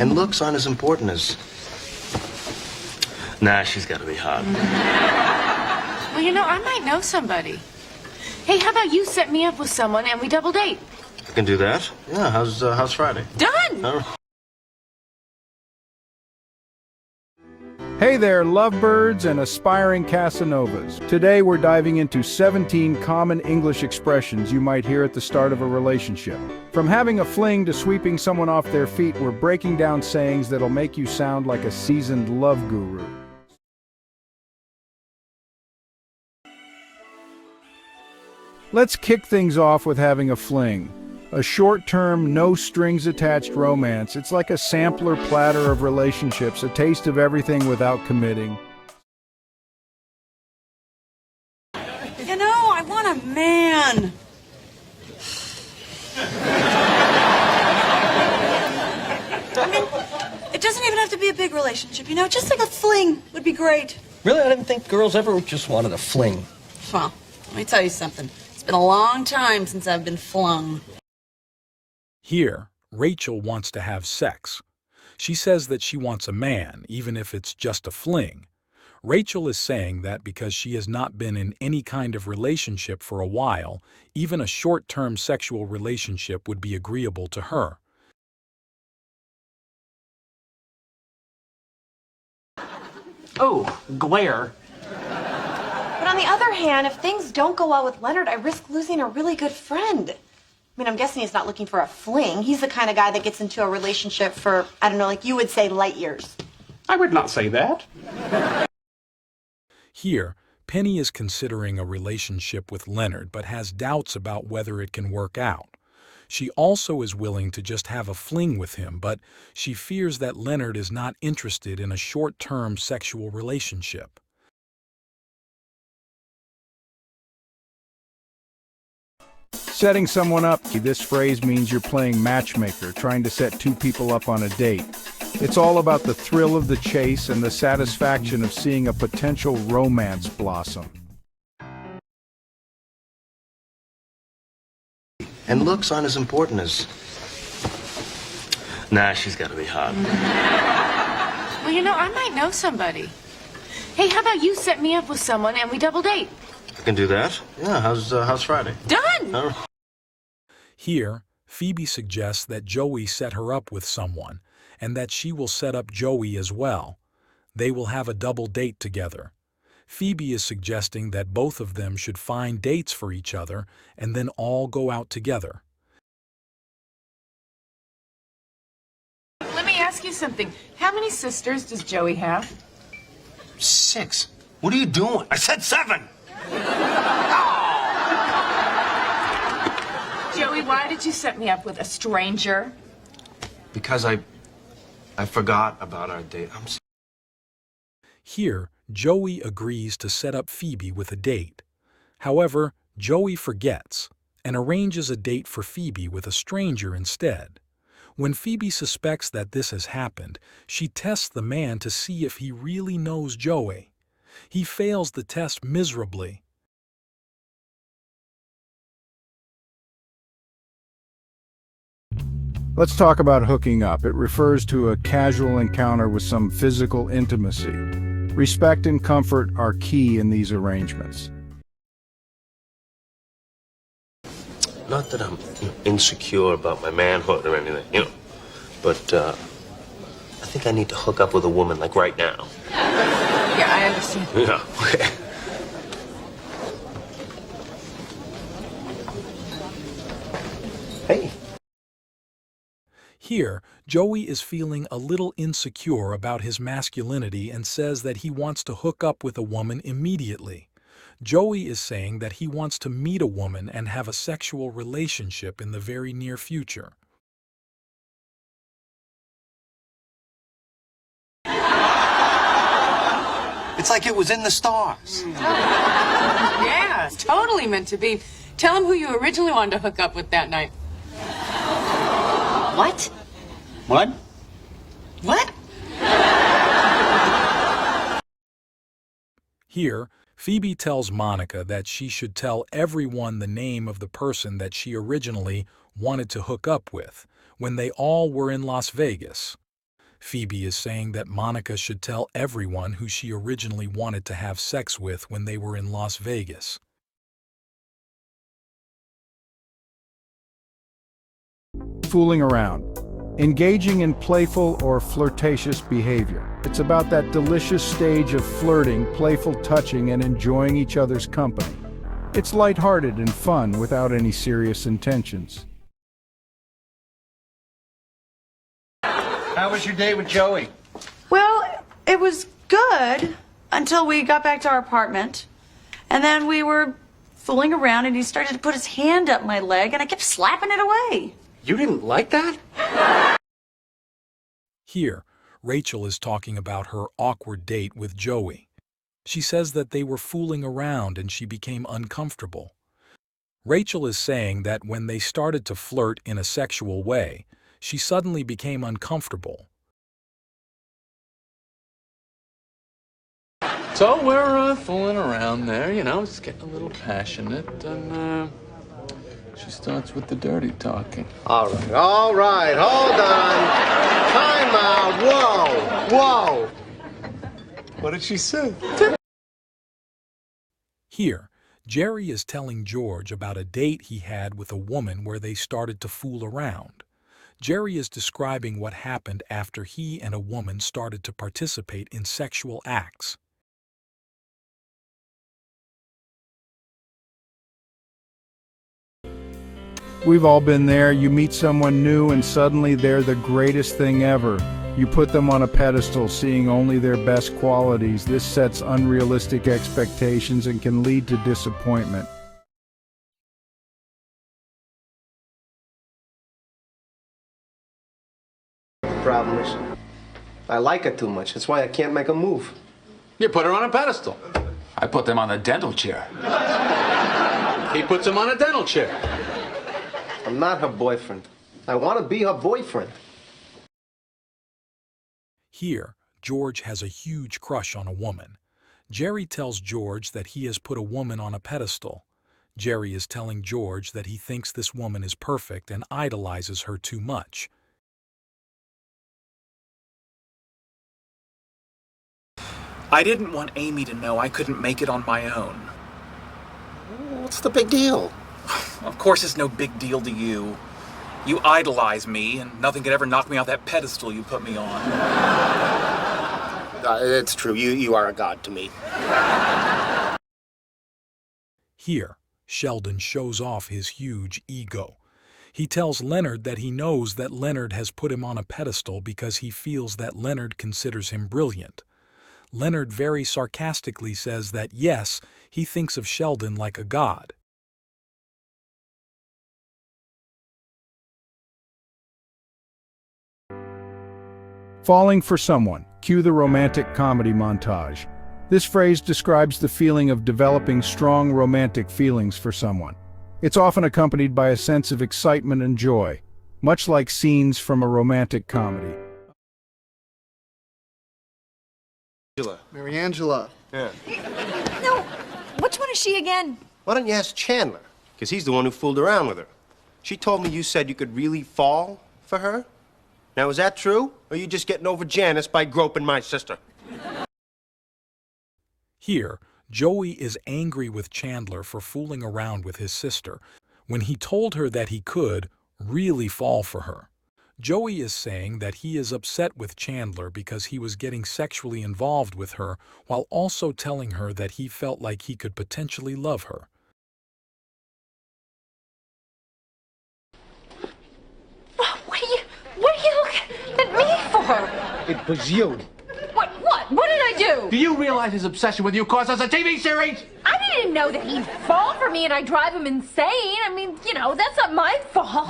And looks aren't as important as... Nah, she's got to be hot. Well, you know, I might know somebody. Hey, how about you set me up with someone and we double date? I can do that. Yeah, how's Friday? Done! Oh. Hey there, lovebirds and aspiring Casanovas. Today we're diving into 17 common English expressions you might hear at the start of a relationship. From having a fling to sweeping someone off their feet, we're breaking down sayings that'll make you sound like a seasoned love guru. Let's kick things off with having a fling. A short-term, no-strings-attached romance. It's like a sampler platter of relationships, a taste of everything without committing. You know, I want a man. I mean, it doesn't even have to be a big relationship, you know? Just like a fling would be great. Really? I didn't think girls ever just wanted a fling. Well, let me tell you something. It's been a long time since I've been flung. Here, Rachel wants to have sex. She says that she wants a man, even if it's just a fling. Rachel is saying that because she has not been in any kind of relationship for a while, even a short-term sexual relationship would be agreeable to her. Oh, glare. But on the other hand, if things don't go well with Leonard, I risk losing a really good friend. I mean, I'm guessing he's not looking for a fling. He's the kind of guy that gets into a relationship for, I don't know, like you would say, light years. I would not say that. Here, Penny is considering a relationship with Leonard but has doubts about whether it can work out. She also is willing to just have a fling with him, but she fears that Leonard is not interested in a short-term sexual relationship. Setting someone up. This phrase means you're playing matchmaker, trying to set two people up on a date. It's all about the thrill of the chase and the satisfaction of seeing a potential romance blossom. And looks aren't as important as... Nah, she's got to be hot. Well, you know, I might know somebody. Hey, how about you set me up with someone and we double date? I can do that. Yeah, how's Friday? Done! Oh. Here, Phoebe suggests that Joey set her up with someone, and that she will set up Joey as well. They will have a double date together. Phoebe is suggesting that both of them should find dates for each other and then all go out together. Let me ask you something. How many sisters does Joey have? 6. What are you doing? I said 7! Joey, why did you set me up with a stranger? Because I forgot about our date. I'm sorry. Here, Joey agrees to set up Phoebe with a date. However, Joey forgets and arranges a date for Phoebe with a stranger instead. When Phoebe suspects that this has happened, she tests the man to see if he really knows Joey. He fails the test miserably. Let's talk about hooking up. It refers to a casual encounter with some physical intimacy. Respect and comfort are key in these arrangements. Not that I'm insecure about my manhood or anything, but I think I need to hook up with a woman, like right now. Yeah, I understand. Yeah, okay. Hey. Here, Joey is feeling a little insecure about his masculinity and says that he wants to hook up with a woman immediately. Joey is saying that he wants to meet a woman and have a sexual relationship in the very near future. It's like it was in the stars. Yeah, it's totally meant to be. Tell him who you originally wanted to hook up with that night. What? What? What? Here, Phoebe tells Monica that she should tell everyone the name of the person that she originally wanted to hook up with when they all were in Las Vegas. Phoebe is saying that Monica should tell everyone who she originally wanted to have sex with when they were in Las Vegas. Fooling around. Engaging in playful or flirtatious behavior. It's about that delicious stage of flirting, playful touching, and enjoying each other's company. It's lighthearted and fun without any serious intentions. How was your date with Joey? Well, it was good until we got back to our apartment. And then we were fooling around and he started to put his hand up my leg and I kept slapping it away. You didn't like that? Here, Rachel is talking about her awkward date with Joey. She says that they were fooling around and she became uncomfortable. Rachel is saying that when they started to flirt in a sexual way, she suddenly became uncomfortable. So we're fooling around there, you know, just getting a little passionate, and she starts with the dirty talking. All right, hold on. Time out. Whoa. What did she say? Here, Jerry is telling George about a date he had with a woman where they started to fool around. Jerry is describing what happened after he and a woman started to participate in sexual acts. We've all been there. You meet someone new and suddenly they're the greatest thing ever. You put them on a pedestal, seeing only their best qualities. This sets unrealistic expectations and can lead to disappointment. Problem is, I like her too much. That's why I can't make a move. You put her on a pedestal. I put them on a dental chair. He puts them on a dental chair. I'm not her boyfriend. I want to be her boyfriend. Here, George has a huge crush on a woman. Jerry tells George that he has put a woman on a pedestal. Jerry is telling George that he thinks this woman is perfect and idolizes her too much. I didn't want Amy to know I couldn't make it on my own. What's the big deal? Of course it's no big deal to you. You idolize me, and nothing could ever knock me off that pedestal you put me on. It's true. You are a god to me. Here, Sheldon shows off his huge ego. He tells Leonard that he knows that Leonard has put him on a pedestal because he feels that Leonard considers him brilliant. Leonard very sarcastically says that yes, he thinks of Sheldon like a god. Falling for someone. Cue the romantic comedy montage. This phrase describes the feeling of developing strong romantic feelings for someone. It's often accompanied by a sense of excitement and joy, much like scenes from a romantic comedy. Mary Angela. Yeah. No, which one is she again? Why don't you ask Chandler? Because he's the one who fooled around with her. She told me you said you could really fall for her. Now, is that true? Or are you just getting over Janice by groping my sister? Here, Joey is angry with Chandler for fooling around with his sister when he told her that he could really fall for her. Joey is saying that he is upset with Chandler because he was getting sexually involved with her while also telling her that he felt like he could potentially love her. What are you looking at me for? It was you. What? What did I do? Do you realize his obsession with you caused us a TV series? I didn't know that he'd fall for me and I'd drive him insane. I mean, you know, that's not my fault.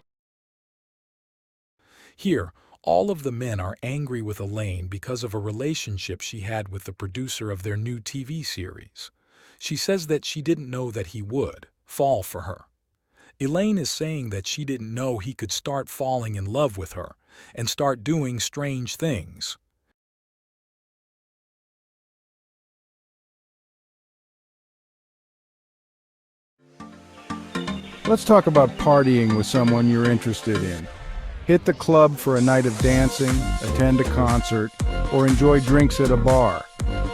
Here, all of the men are angry with Elaine because of a relationship she had with the producer of their new TV series. She says that she didn't know that he would fall for her. Elaine is saying that she didn't know he could start falling in love with her and start doing strange things. Let's talk about partying with someone you're interested in. Hit the club for a night of dancing, attend a concert, or enjoy drinks at a bar.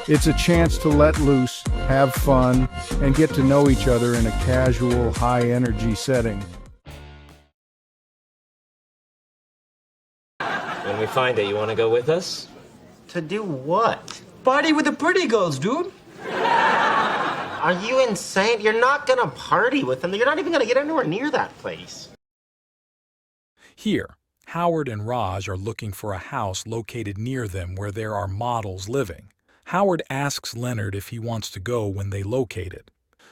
It's a chance to let loose, have fun, and get to know each other in a casual, high-energy setting. When we find it, you want to go with us? To do what? Party with the pretty girls, dude. Are you insane? You're not gonna party with them. You're not even gonna get anywhere near that place. Here, Howard and Raj are looking for a house located near them where there are models living. Howard asks Leonard if he wants to go when they locate it.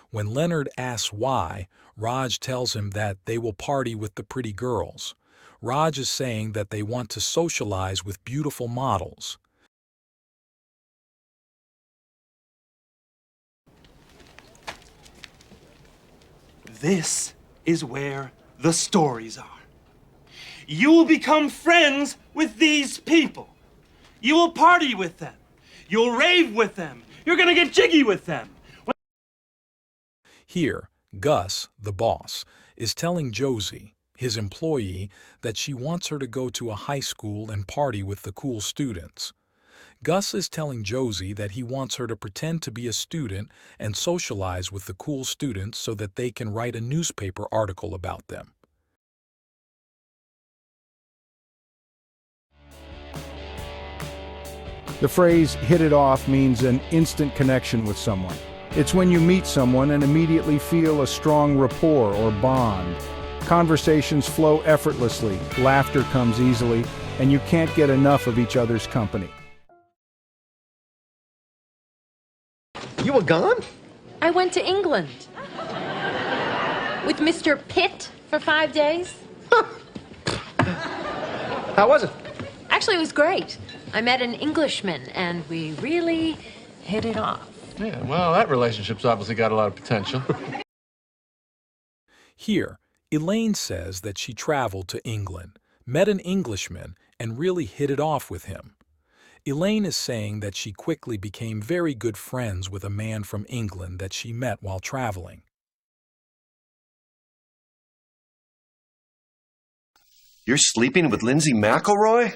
When Leonard asks why, Raj tells him that they will party with the pretty girls. Raj is saying that they want to socialize with beautiful models. This is where the stories are. You will become friends with these people. You will party with them. You'll rave with them. You're gonna get jiggy with them. Here, Gus, the boss, is telling Josie, his employee, that she wants her to go to a high school and party with the cool students. Gus is telling Josie that he wants her to pretend to be a student and socialize with the cool students so that they can write a newspaper article about them. The phrase hit it off means an instant connection with someone. It's when you meet someone and immediately feel a strong rapport or bond. Conversations flow effortlessly, laughter comes easily, and you can't get enough of each other's company. You were gone? I went to England. With Mr. Pitt for 5 days. How was it? Actually, it was great. I met an Englishman, and we really hit it off. Yeah, well, that relationship's obviously got a lot of potential. Here, Elaine says that she traveled to England, met an Englishman, and really hit it off with him. Elaine is saying that she quickly became very good friends with a man from England that she met while traveling. You're sleeping with Lindsay McElroy?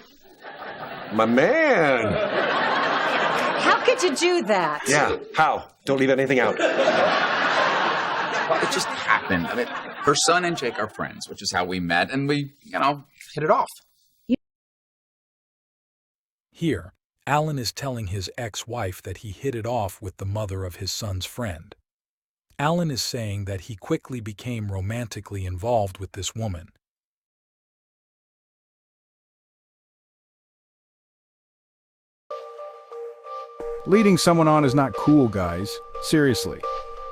My man! How could you do that? Yeah, how? Don't leave anything out. Well, it just happened. I mean, her son and Jake are friends, which is how we met, and we, hit it off. Here, Alan is telling his ex-wife that he hit it off with the mother of his son's friend. Alan is saying that he quickly became romantically involved with this woman. Leading someone on is not cool, guys. Seriously.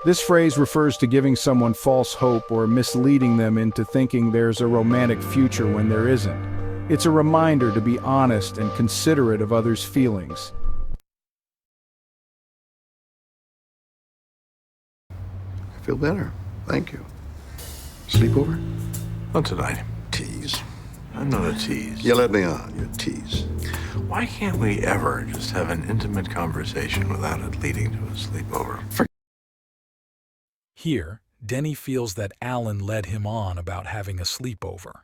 This phrase refers to giving someone false hope or misleading them into thinking there's a romantic future when there isn't. It's a reminder to be honest and considerate of others' feelings. I feel better. Thank you. Sleepover? Not tonight. Tease. I'm not a tease. You let me on. You tease. Why can't we ever just have an intimate conversation without it leading to a sleepover? Here, Denny feels that Alan led him on about having a sleepover.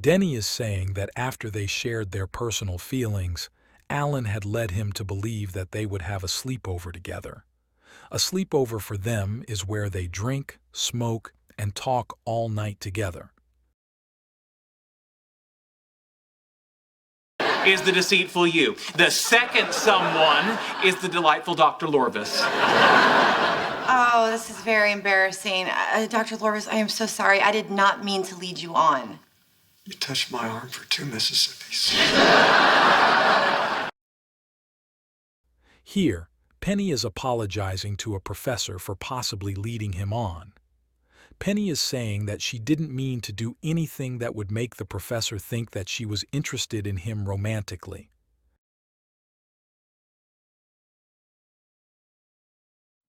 Denny is saying that after they shared their personal feelings, Alan had led him to believe that they would have a sleepover together. A sleepover for them is where they drink, smoke, and talk all night together. Is the deceitful you. The second someone is the delightful Dr. Lorvis. Oh, this is very embarrassing. Dr. Lorvis, I am so sorry. I did not mean to lead you on. You touched my arm for 2 Mississippis. Here, Penny is apologizing to a professor for possibly leading him on. Penny is saying that she didn't mean to do anything that would make the professor think that she was interested in him romantically.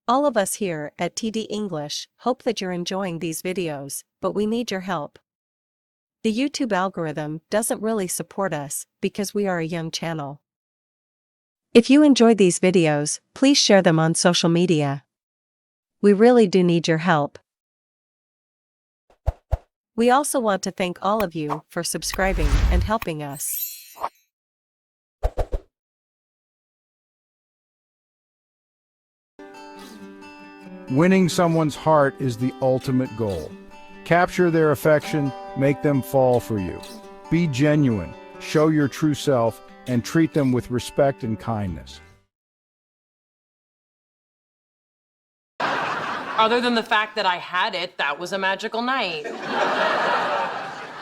All of us here at TD English hope that you're enjoying these videos, but we need your help. The YouTube algorithm doesn't really support us because we are a young channel. If you enjoyed these videos, please share them on social media. We really do need your help. We also want to thank all of you for subscribing and helping us. Winning someone's heart is the ultimate goal. Capture their affection, make them fall for you. Be genuine, show your true self, and treat them with respect and kindness. Other than the fact that I had it, that was a magical night.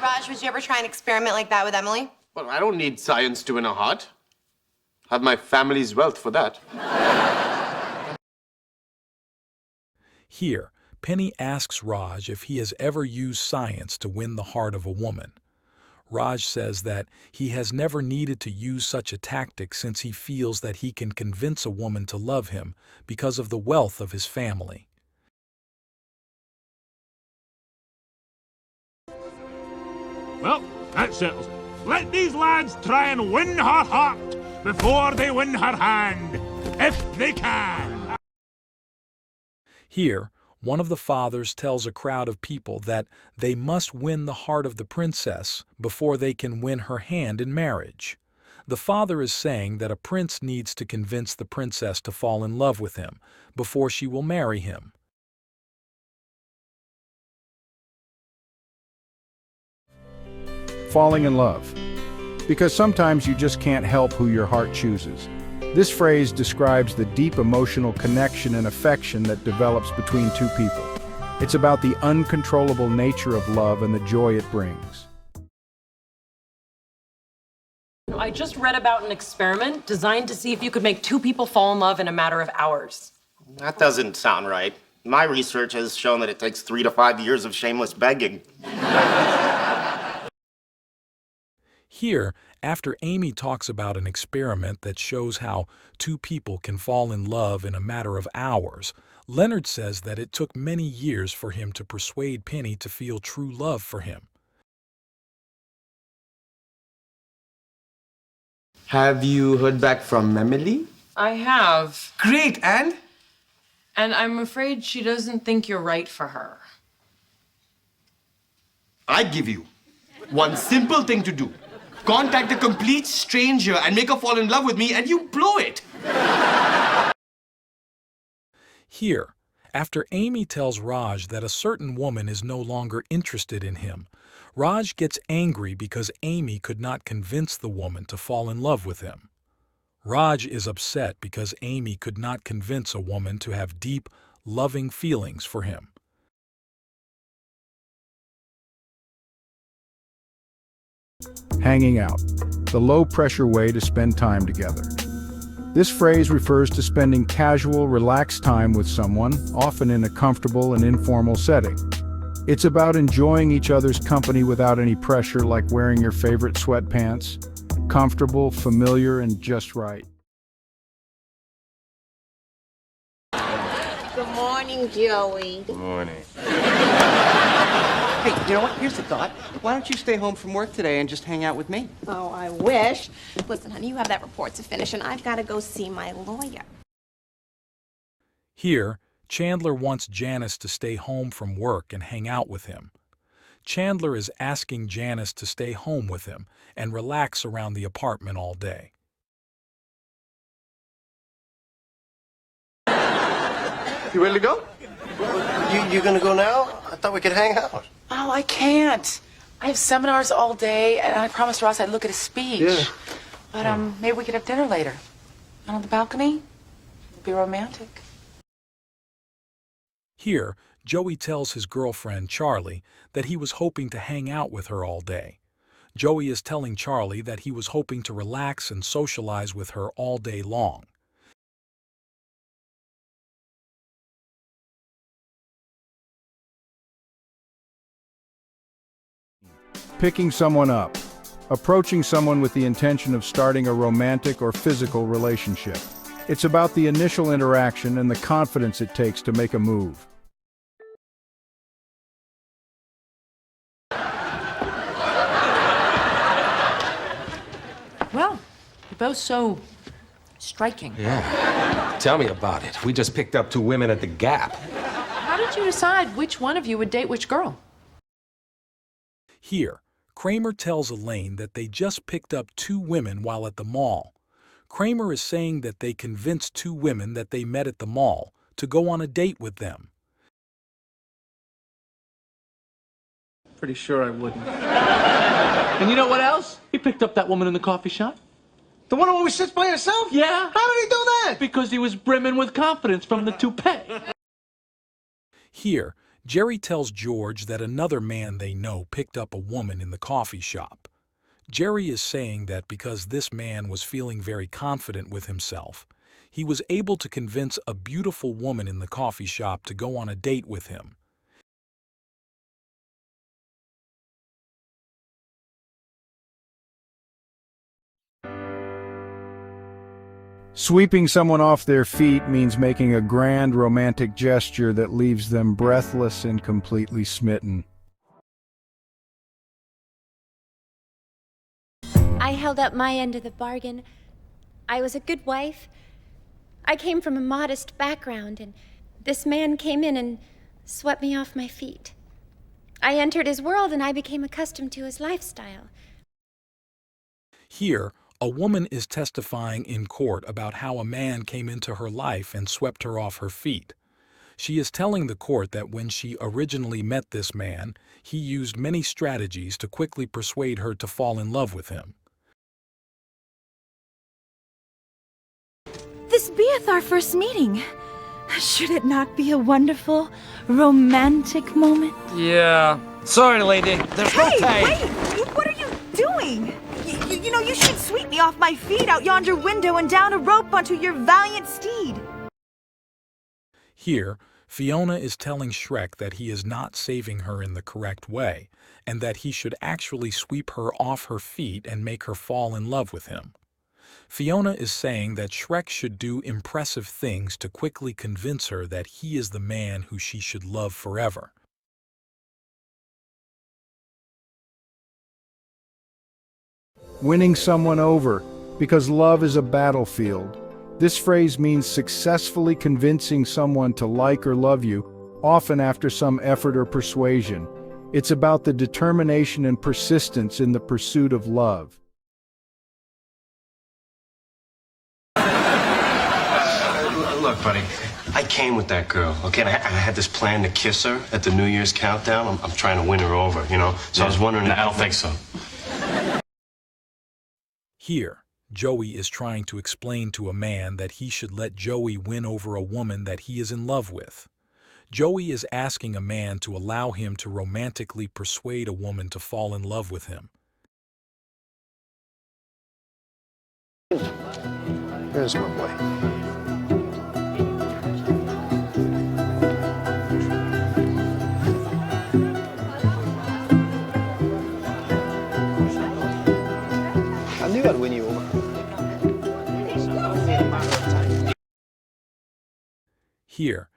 Raj, would you ever try an experiment like that with Emily? Well, I don't need science to win a heart. I have my family's wealth for that. Here, Penny asks Raj if he has ever used science to win the heart of a woman. Raj says that he has never needed to use such a tactic since he feels that he can convince a woman to love him because of the wealth of his family. Well, that settles it. Let these lads try and win her heart before they win her hand, if they can. Here, one of the fathers tells a crowd of people that they must win the heart of the princess before they can win her hand in marriage. The father is saying that a prince needs to convince the princess to fall in love with him before she will marry him. Falling in love. Because sometimes you just can't help who your heart chooses. This phrase describes the deep emotional connection and affection that develops between two people. It's about the uncontrollable nature of love and the joy it brings. I just read about an experiment designed to see if you could make two people fall in love in a matter of hours. That doesn't sound right. My research has shown that it takes 3 to 5 years of shameless begging. Here, after Amy talks about an experiment that shows how two people can fall in love in a matter of hours, Leonard says that it took many years for him to persuade Penny to feel true love for him. Have you heard back from Emily? I have. Great, and? And I'm afraid she doesn't think you're right for her. I give you one simple thing to do. Contact a complete stranger and make her fall in love with me, and you blow it. Here, after Amy tells Raj that a certain woman is no longer interested in him, Raj gets angry because Amy could not convince the woman to fall in love with him. Raj is upset because Amy could not convince a woman to have deep, loving feelings for him. Hanging out, the low-pressure way to spend time together. This phrase refers to spending casual, relaxed time with someone, often in a comfortable and informal setting. It's about enjoying each other's company without any pressure, like wearing your favorite sweatpants. Comfortable, familiar, and just right. Good morning, Joey. Good morning. Hey, you know what? Here's the thought. Why don't you stay home from work today and just hang out with me? Oh, I wish. Listen, honey, you have that report to finish, and I've got to go see my lawyer. Here, Chandler wants Janice to stay home from work and hang out with him. Chandler is asking Janice to stay home with him and relax around the apartment all day. You ready to go? You gonna go now? I thought we could hang out. Oh, I can't. I have seminars all day, and I promised Ross I'd look at his speech. Yeah. But maybe we could have dinner later. Out on the balcony? It'd be romantic. Here, Joey tells his girlfriend, Charlie, that he was hoping to hang out with her all day. Joey is telling Charlie that he was hoping to relax and socialize with her all day long. Picking someone up. Approaching someone with the intention of starting a romantic or physical relationship. It's about the initial interaction and the confidence it takes to make a move. Well, you're both so striking. Yeah. Tell me about it. We just picked up 2 women at the Gap. How did you decide which one of you would date which girl? Here, Kramer tells Elaine that they just picked up 2 women while at the mall. Kramer is saying that they convinced 2 women that they met at the mall to go on a date with them. Pretty sure I wouldn't. And you know what else? He picked up that woman in the coffee shop. The one who always sits by herself? Yeah. How did he do that? Because he was brimming with confidence from the toupee. Here, Jerry tells George that another man they know picked up a woman in the coffee shop. Jerry is saying that because this man was feeling very confident with himself, he was able to convince a beautiful woman in the coffee shop to go on a date with him. Sweeping someone off their feet means making a grand romantic gesture that leaves them breathless and completely smitten. I held up my end of the bargain. I was a good wife. I came from a modest background, and this man came in and swept me off my feet. I entered his world, and I became accustomed to his lifestyle. Here, a woman is testifying in court about how a man came into her life and swept her off her feet. She is telling the court that when she originally met this man, he used many strategies to quickly persuade her to fall in love with him. This beeth our first meeting. Should it not be a wonderful, romantic moment? Yeah. Sorry, lady. There's no time. Wait! What are you doing? You know, you should sweep me off my feet out yonder window and down a rope onto your valiant steed. Here, Fiona is telling Shrek that he is not saving her in the correct way, and that he should actually sweep her off her feet and make her fall in love with him. Fiona is saying that Shrek should do impressive things to quickly convince her that he is the man who she should love forever. Winning someone over, because love is a battlefield. This phrase means successfully convincing someone to like or love you, often after some effort or persuasion. It's about the determination and persistence in the pursuit of love. Look, buddy, I came with that girl, okay? And I had this plan to kiss her at the New Year's countdown. I'm trying to win her over, you know? So I was wondering... I don't think so. Here, Joey is trying to explain to a man that he should let Joey win over a woman that he is in love with. Joey is asking a man to allow him to romantically persuade a woman to fall in love with him. Here's my boy. I knew I'd win you over. Here,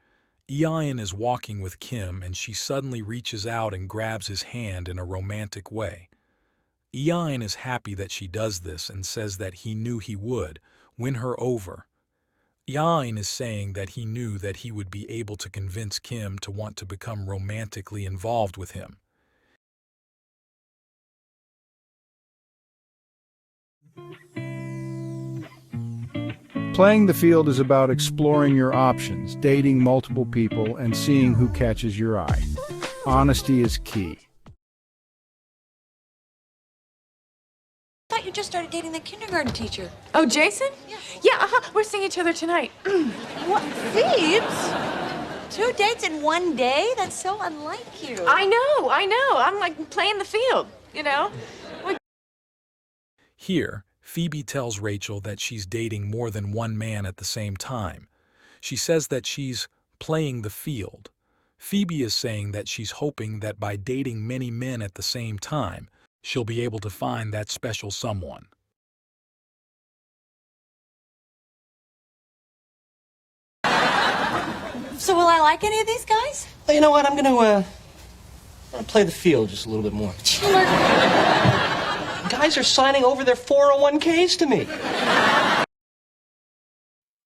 Ian is walking with Kim and she suddenly reaches out and grabs his hand in a romantic way. Ian is happy that she does this and says that he knew he would win her over. Ian is saying that he knew that he would be able to convince Kim to want to become romantically involved with him. Playing the field is about exploring your options, dating multiple people, and seeing who catches your eye. Honesty is key. I thought you just started dating the kindergarten teacher. Oh, Jason? Yeah, we're seeing each other tonight. What? Thebes? 2 dates in 1 day? That's so unlike you. I know. I'm like playing the field, you know? Here, Phoebe tells Rachel that she's dating more than one man at the same time. She says that she's playing the field. Phoebe is saying that she's hoping that by dating many men at the same time, she'll be able to find that special someone. So will I like any of these guys? Well, you know what? I'm gonna play the field just a little bit more. Guys are signing over their 401ks to me.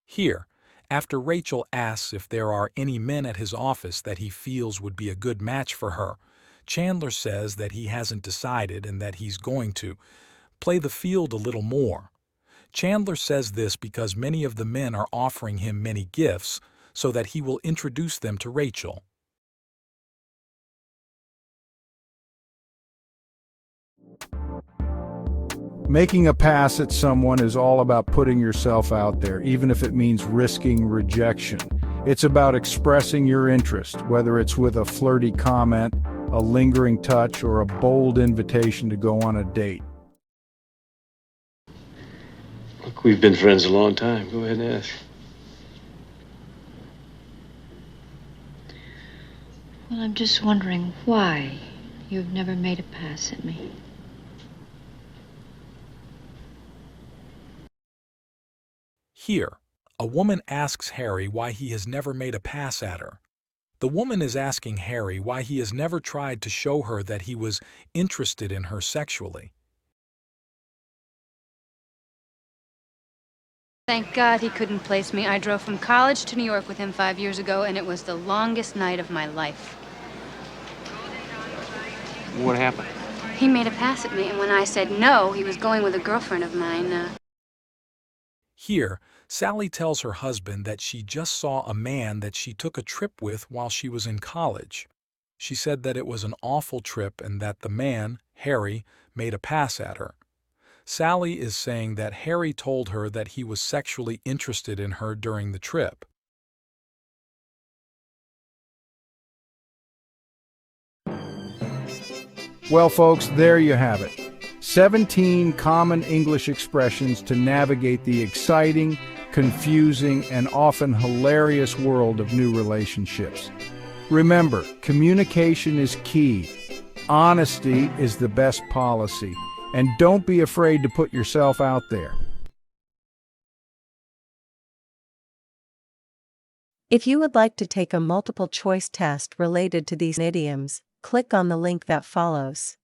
Here, after Rachel asks if there are any men at his office that he feels would be a good match for her, Chandler says that he hasn't decided and that he's going to play the field a little more. Chandler says this because many of the men are offering him many gifts so that he will introduce them to Rachel. Making a pass at someone is all about putting yourself out there, even if it means risking rejection. It's about expressing your interest, whether it's with a flirty comment, a lingering touch, or a bold invitation to go on a date. Look, we've been friends a long time. Go ahead and ask. Well, I'm just wondering why you've never made a pass at me. Here, a woman asks Harry why he has never made a pass at her. The woman is asking Harry why he has never tried to show her that he was interested in her sexually. Thank God he couldn't place me. I drove from college to New York with him 5 years ago, and it was the longest night of my life. What happened? He made a pass at me, and when I said no, he was going with a girlfriend of mine. Here, Sally tells her husband that she just saw a man that she took a trip with while she was in college. She said that it was an awful trip and that the man, Harry, made a pass at her. Sally is saying that Harry told her that he was sexually interested in her during the trip. Well, folks, there you have it. 17 common English expressions to navigate the exciting, confusing, and often hilarious world of new relationships. Remember, communication is key. Honesty is the best policy. And don't be afraid to put yourself out there. If you would like to take a multiple choice test related to these idioms, click on the link that follows.